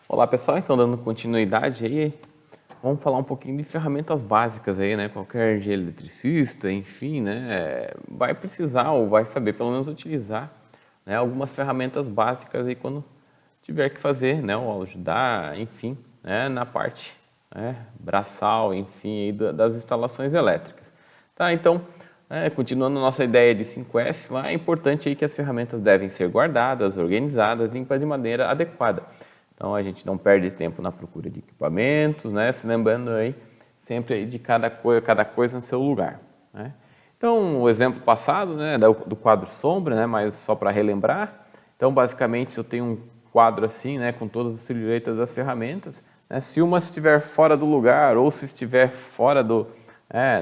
Olá pessoal, então dando continuidade aí, vamos falar um pouquinho de ferramentas básicas aí, né? Qualquer eletricista, enfim, né, vai precisar ou vai saber pelo menos utilizar, né, algumas ferramentas básicas aí quando tiver que fazer, né, ou ajudar, enfim, né, na parte, né, braçal, enfim, aí das instalações elétricas. Tá, então, continuando nossa ideia de 5S, lá é importante aí que as ferramentas devem ser guardadas, organizadas, limpas de maneira adequada. Então a gente não perde tempo na procura de equipamentos, né? Se lembrando aí sempre aí de cada coisa no seu lugar, né? Então o exemplo passado, né, do quadro sombra, né, mas só para relembrar. Então basicamente se eu tenho um quadro assim, né, com todas as silhuetas das ferramentas, né, se uma estiver fora do lugar ou se estiver fora do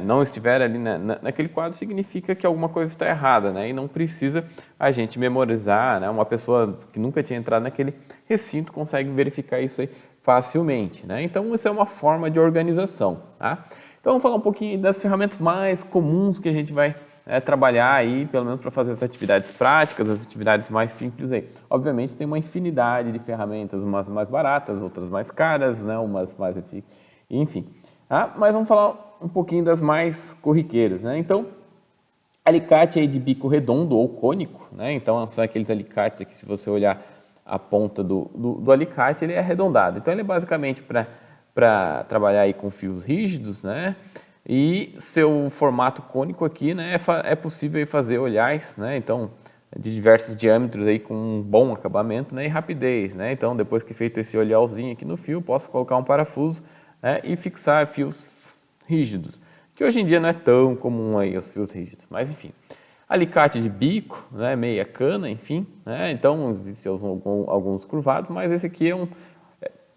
não estiver ali naquele quadro, significa que alguma coisa está errada, né? E não precisa a gente memorizar, né? Uma pessoa que nunca tinha entrado naquele recinto consegue verificar isso aí facilmente, né? Então, isso é uma forma de organização, tá? Então, vamos falar um pouquinho das ferramentas mais comuns que a gente vai trabalhar aí, pelo menos para fazer as atividades práticas, as atividades mais simples aí. Obviamente, tem uma infinidade de ferramentas, umas mais baratas, outras mais caras, né? Umas mais... Enfim, tá? Mas vamos falar um pouquinho das mais corriqueiras, né? Então, alicate aí de bico redondo ou cônico, né? Então, são aqueles alicates aqui, se você olhar a ponta do alicate, ele é arredondado. Então, ele é basicamente para trabalhar aí com fios rígidos, né? E seu formato cônico aqui, né? É possível fazer olhares, né? Então, de diversos diâmetros aí com um bom acabamento, né? E rapidez, né? Então, depois que feito esse olhalzinho aqui no fio, posso colocar um parafuso, né? E fixar fios rígidos, que hoje em dia não é tão comum aí os fios rígidos, mas enfim. Alicate de bico, né, meia cana, enfim, né, então existem alguns curvados, mas esse aqui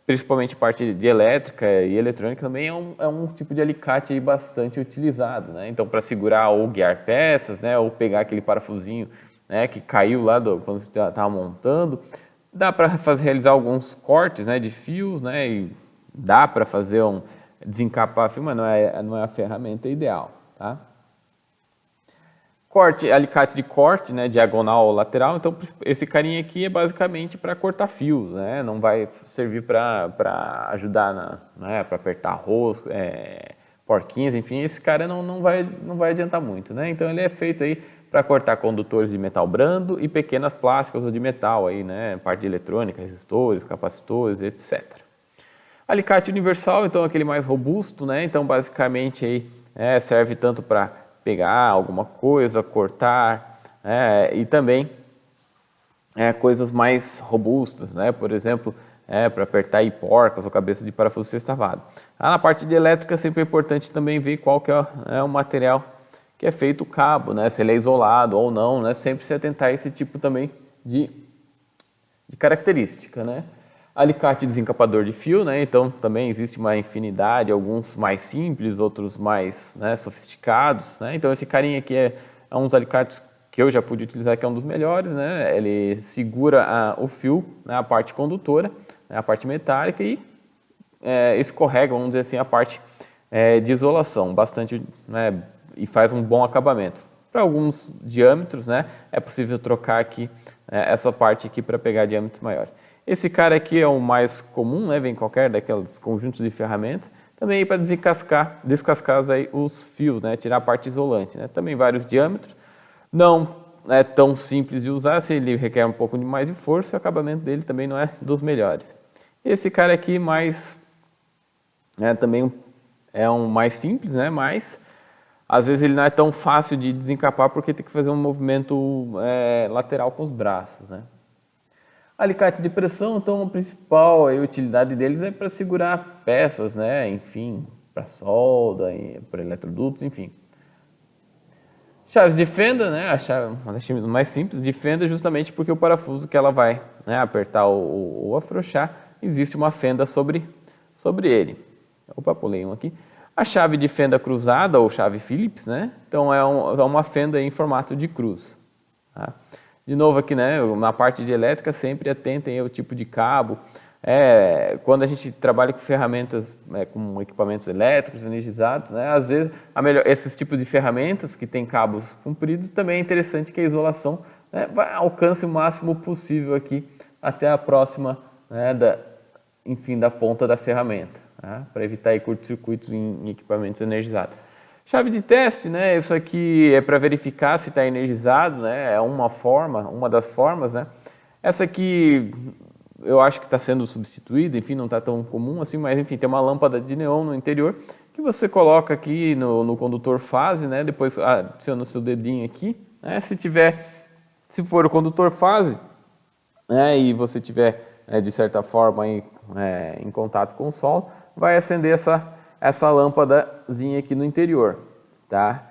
principalmente parte de elétrica e eletrônica também é um tipo de alicate aí bastante utilizado, né, então para segurar ou guiar peças, né, ou pegar aquele parafusinho, né, que caiu lá quando você estava montando, dá para realizar alguns cortes, né, de fios, né, e dá para fazer desencapar fio, mas não é a ferramenta ideal, tá? Corte, alicate de corte, né, diagonal ou lateral. Então, esse carinha aqui é basicamente para cortar fios, né? Não vai servir para ajudar para apertar arroz, porquinhas, enfim. Esse cara não vai adiantar muito, né? Então, ele é feito aí para cortar condutores de metal brando e pequenas plásticas ou de metal aí, né? Parte de eletrônica, resistores, capacitores, etc. Alicate universal, então aquele mais robusto, né? Então basicamente aí serve tanto para pegar alguma coisa, cortar, e também coisas mais robustas, né? Por exemplo, para apertar aí porcas ou cabeça de parafuso sextavado. Na parte de elétrica sempre é importante também ver qual que é o material que é feito o cabo, né? Se ele é isolado ou não, né? Sempre se atentar a esse tipo também de característica, né? Alicate desencapador de fio, né? Então também existe uma infinidade, alguns mais simples, outros mais sofisticados, né? Então esse carinha aqui é um dos alicates que eu já pude utilizar, que é um dos melhores, né? Ele segura o fio, né? A parte condutora, né? A parte metálica e escorrega, vamos dizer assim, a parte de isolação, bastante, né? E faz um bom acabamento. Para alguns diâmetros, né? É possível trocar aqui essa parte aqui para pegar diâmetros maiores. Esse cara aqui é o mais comum, né? Vem em qualquer daqueles conjuntos de ferramentas. Também para descascar aí os fios, né? Tirar a parte isolante, né? Também vários diâmetros. Não é tão simples de usar, se ele requer um pouco mais de força, o acabamento dele também não é dos melhores. Esse cara aqui também é um mais simples, né? Mas às vezes ele não é tão fácil de desencapar porque tem que fazer um movimento lateral com os braços, né? Alicate de pressão, então a principal utilidade deles é para segurar peças, né? Enfim, para solda, para eletrodutos, enfim. Chaves de fenda, né? A chave mais simples de fenda justamente porque o parafuso que ela vai apertar ou afrouxar, existe uma fenda sobre ele. Opa, pulei um aqui. A chave de fenda cruzada ou chave Phillips, né? Então é uma fenda em formato de cruz. Tá? De novo aqui, né, na parte de elétrica, sempre atentem ao tipo de cabo. Quando a gente trabalha com ferramentas, com equipamentos elétricos, energizados, né, às vezes esses tipos de ferramentas que têm cabos compridos, também é interessante que a isolação alcance o máximo possível aqui até a próxima enfim, da ponta da ferramenta, tá? Para evitar aí curto-circuitos em equipamentos energizados. Chave de teste, né? Isso aqui é para verificar se está energizado, né? É uma das formas, né? Essa aqui eu acho que está sendo substituída, enfim, não está tão comum assim, mas enfim, tem uma lâmpada de neon no interior que você coloca aqui no condutor fase, né? Depois adiciona o seu dedinho aqui, né? Se for o condutor fase, né? E você tiver de certa forma em contato com o solo, vai acender essa lâmpadazinha aqui no interior, tá?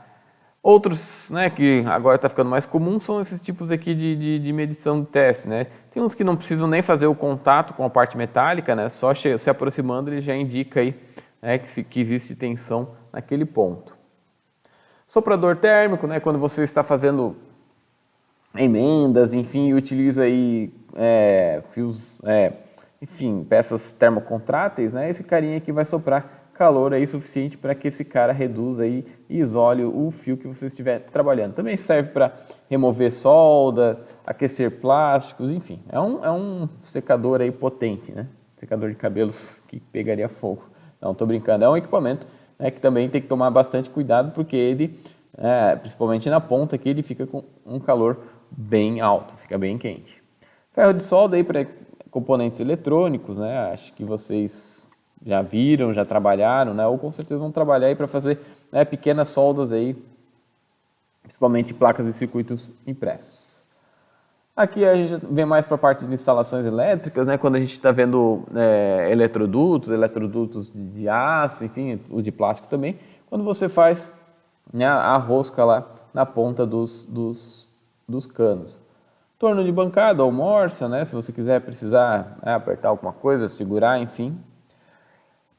Outros, né, que agora está ficando mais comum são esses tipos aqui de medição de teste, né? Tem uns que não precisam nem fazer o contato com a parte metálica, né? Só se aproximando ele já indica aí, né, que existe tensão naquele ponto. Soprador térmico, né? Quando você está fazendo emendas, enfim, e utiliza aí fios, enfim, peças termocontráteis, né? Esse carinha aqui vai soprar calor aí suficiente para que esse cara reduza aí e isole o fio que você estiver trabalhando. Também serve para remover solda, aquecer plásticos, enfim, é um secador aí potente, né? Secador de cabelos que pegaria fogo. Não, estou brincando, é um equipamento, né, que também tem que tomar bastante cuidado porque ele, principalmente na ponta aqui, ele fica com um calor bem alto, fica bem quente. Ferro de solda aí para componentes eletrônicos, né? Acho que vocês já viram, já trabalharam, né? Ou com certeza vão trabalhar aí para fazer, né, pequenas soldas aí, principalmente placas e circuitos impressos. Aqui a gente vem mais para a parte de instalações elétricas, né? Quando a gente está vendo eletrodutos de aço, enfim, o de plástico também. Quando você faz, né, a rosca lá na ponta dos canos. Torno de bancada ou morsa, né? Se você quiser precisar, né, apertar alguma coisa, segurar, enfim.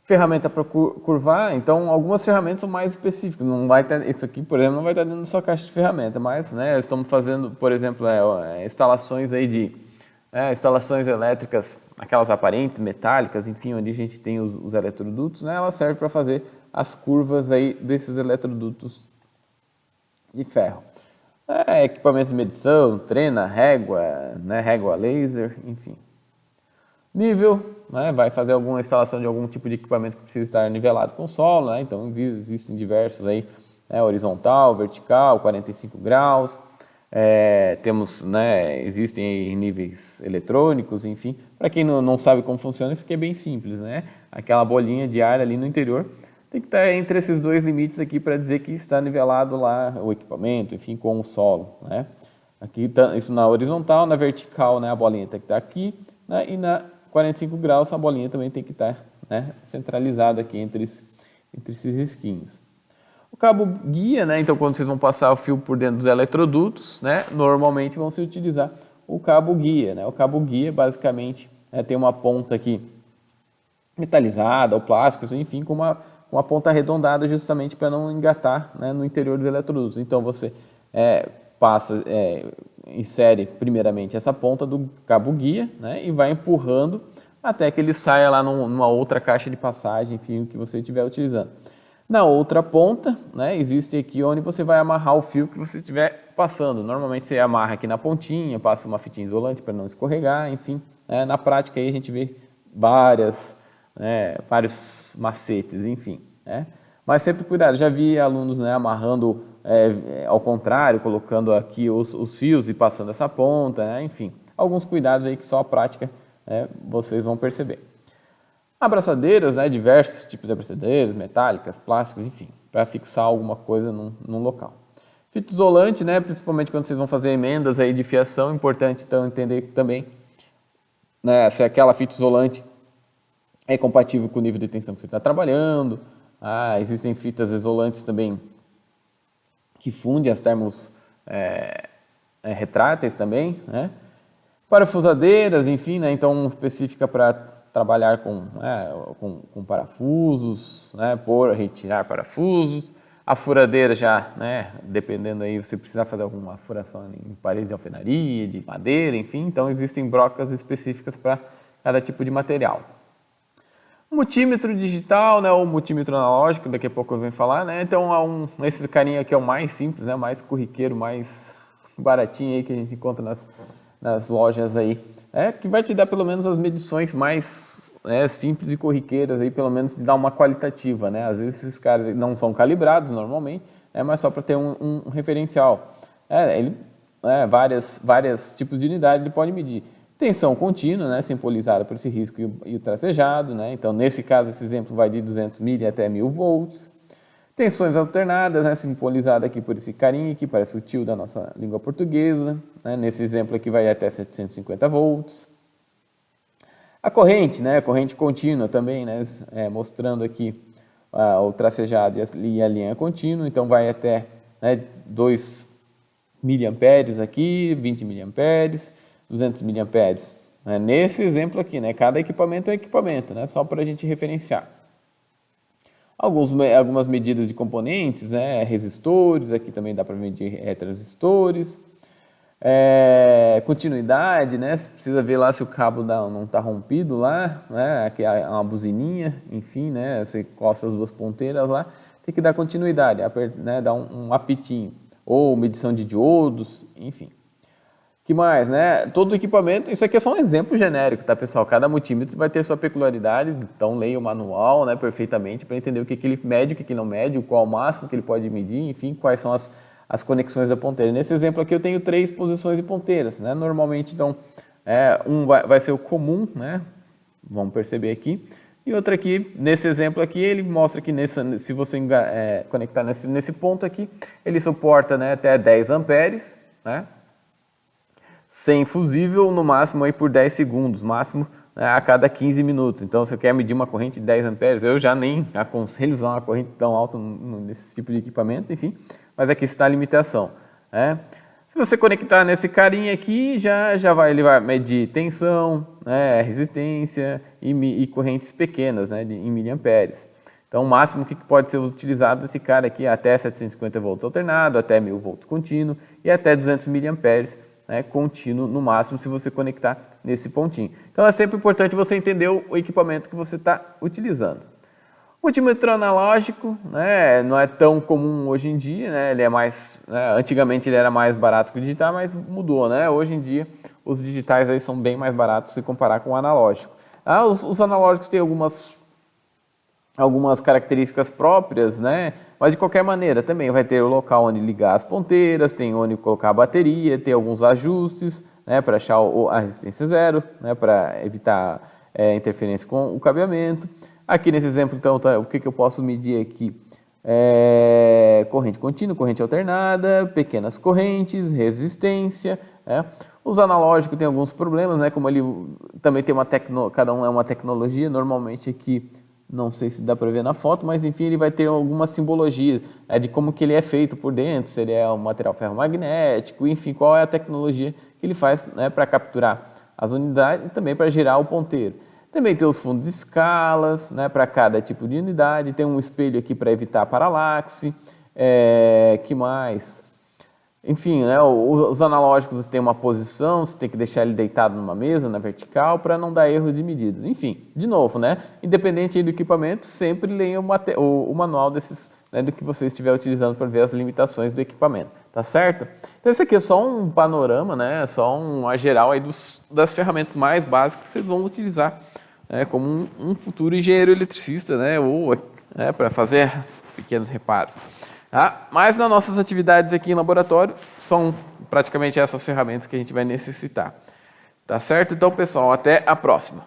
Ferramenta para curvar, então algumas ferramentas são mais específicas, não vai ter, isso aqui, por exemplo, não vai estar dentro da sua caixa de ferramenta, mas, né, estamos fazendo, por exemplo, instalações aí instalações elétricas, aquelas aparentes, metálicas, enfim, onde a gente tem os eletrodutos, né, ela serve para fazer as curvas aí desses eletrodutos de ferro. Equipamentos de medição, trena, régua, né, régua laser, enfim. Nível, né, vai fazer alguma instalação de algum tipo de equipamento que precisa estar nivelado com o solo, né, então existem diversos aí, né, horizontal, vertical, 45 graus, temos, né, existem aí níveis eletrônicos, enfim. Para quem não sabe como funciona, isso aqui é bem simples, né, aquela bolinha de ar ali no interior tem que estar entre esses dois limites aqui para dizer que está nivelado lá o equipamento, enfim, com o solo, né. Aqui tá, isso na horizontal, na vertical, né, a bolinha tem que estar aqui, né, e na 45 graus, a bolinha também tem que estar, né, centralizada aqui entre esses risquinhos. O cabo guia, né, então quando vocês vão passar o fio por dentro dos eletrodutos, né, normalmente vão se utilizar o cabo guia, né. O cabo guia basicamente tem uma ponta aqui metalizada ou plástico, enfim, com uma ponta arredondada justamente para não engatar, né, no interior dos eletrodutos. Então você insere primeiramente essa ponta do cabo guia, né, e vai empurrando até que ele saia lá numa outra caixa de passagem, enfim, o que você estiver utilizando. Na outra ponta, né, existe aqui onde você vai amarrar o fio que você estiver passando. Normalmente você amarra aqui na pontinha, passa uma fitinha isolante para não escorregar, enfim. Na prática aí a gente vê vários macetes, enfim. Mas sempre cuidado, já vi alunos, né, amarrando ao contrário, colocando aqui os fios e passando essa ponta, né, enfim. Alguns cuidados aí que só a prática vocês vão perceber. Abraçadeiras, né, diversos tipos de abraçadeiras, metálicas, plásticas, enfim, para fixar alguma coisa num local. Fita isolante, né, principalmente quando vocês vão fazer emendas aí de fiação, é importante então entender também, né, se aquela fita isolante é compatível com o nível de tensão que você está trabalhando. Existem fitas isolantes também que fundem as termos retráteis também, né? Parafusadeiras, enfim, né, então específica para trabalhar com parafusos, né, retirar parafusos. A furadeira já, né, dependendo aí, você precisar fazer alguma furação em parede de alvenaria, de madeira, enfim, então existem brocas específicas para cada tipo de material. Multímetro digital, né, ou multímetro analógico, daqui a pouco eu venho falar, né, então esse carinha aqui é o mais simples, né, mais corriqueiro, mais baratinho aí que a gente encontra nas lojas aí, que vai te dar pelo menos as medições mais simples e corriqueiras, aí, pelo menos de dar uma qualitativa, né? Às vezes esses caras não são calibrados normalmente, mas só para ter um referencial. Vários tipos de unidade ele pode medir. Tensão contínua, né, simbolizada por esse risco e o tracejado, né? Então, nesse caso, esse exemplo vai de 200 mili até 1000 volts. Tensões alternadas, né, simbolizada aqui por esse carinha aqui, parece o tio da nossa língua portuguesa, né? Nesse exemplo aqui vai até 750 volts. A corrente, né, corrente contínua também, né, mostrando aqui o tracejado e a linha contínua, então vai até 2 miliamperes aqui, 20 miliamperes, 200 miliamperes. Né? Nesse exemplo aqui, né, cada equipamento é um equipamento, né, só para a gente referenciar. Algumas medidas de componentes, né, resistores, aqui também dá para medir transistores. Continuidade, né, você precisa ver lá se o cabo não está rompido lá, né, aqui é uma buzininha, enfim, né, você costa as duas ponteiras lá, tem que dar continuidade, né, dar um apitinho, ou medição de diodos, enfim. Que mais, né? Todo equipamento, isso aqui é só um exemplo genérico, tá, pessoal? Cada multímetro vai ter sua peculiaridade, então leia o manual, né, perfeitamente para entender o que ele mede, o que ele não mede, qual o máximo que ele pode medir, enfim, quais são as conexões da ponteira. Nesse exemplo aqui eu tenho 3 posições de ponteiras, né? Normalmente, então, vai ser o comum, né? Vamos perceber aqui. E outro aqui, nesse exemplo aqui, ele mostra que se você conectar nesse ponto aqui, ele suporta, né, até 10 amperes, né? Sem fusível, no máximo aí por 10 segundos, máximo, né, a cada 15 minutos. Então, se você quer medir uma corrente de 10 amperes, eu já nem aconselho usar uma corrente tão alta nesse tipo de equipamento, enfim, mas aqui está a limitação. Né? Se você conectar nesse carinha aqui, ele vai medir tensão, né, resistência e correntes pequenas, né, em miliamperes. Então, o máximo que pode ser utilizado desse cara aqui é até 750 volts alternado, até 1000 volts contínuo e até 200 miliamperes, né, contínuo no máximo, se você conectar nesse pontinho. Então, é sempre importante você entender o equipamento que você está utilizando. O multímetro analógico, né, não é tão comum hoje em dia, né, ele é mais, antigamente ele era mais barato que o digital, mas mudou, né? Hoje em dia os digitais aí são bem mais baratos se comparar com o analógico. Os analógicos têm algumas características próprias, né? Mas de qualquer maneira também vai ter o local onde ligar as ponteiras, tem onde colocar a bateria, tem alguns ajustes, né, para achar a resistência zero, né, para evitar interferência com o cabeamento. Aqui nesse exemplo, então, o que eu posso medir aqui? Corrente contínua, corrente alternada, pequenas correntes, resistência. Né? Os analógicos têm alguns problemas, né? Como ele também tem cada um é uma tecnologia, normalmente aqui, não sei se dá para ver na foto, mas enfim, ele vai ter algumas simbologias de como que ele é feito por dentro, se ele é um material ferromagnético, enfim, qual é a tecnologia que ele faz, né, para capturar as unidades e também para girar o ponteiro. Também tem os fundos de escalas, né, para cada tipo de unidade, tem um espelho aqui para evitar paralaxe, que mais? Enfim, né, os analógicos têm uma posição, você tem que deixar ele deitado numa mesa, na vertical, para não dar erro de medida. Enfim, de novo, né, independente do equipamento, sempre leia o manual desses, né, do que você estiver utilizando para ver as limitações do equipamento, tá certo? Então isso aqui é só um panorama, né, só uma geral aí das ferramentas mais básicas que vocês vão utilizar, né, como um futuro engenheiro eletricista, né, ou para fazer pequenos reparos. Mas nas nossas atividades aqui em laboratório, são praticamente essas ferramentas que a gente vai necessitar. Tá certo? Então, pessoal, até a próxima.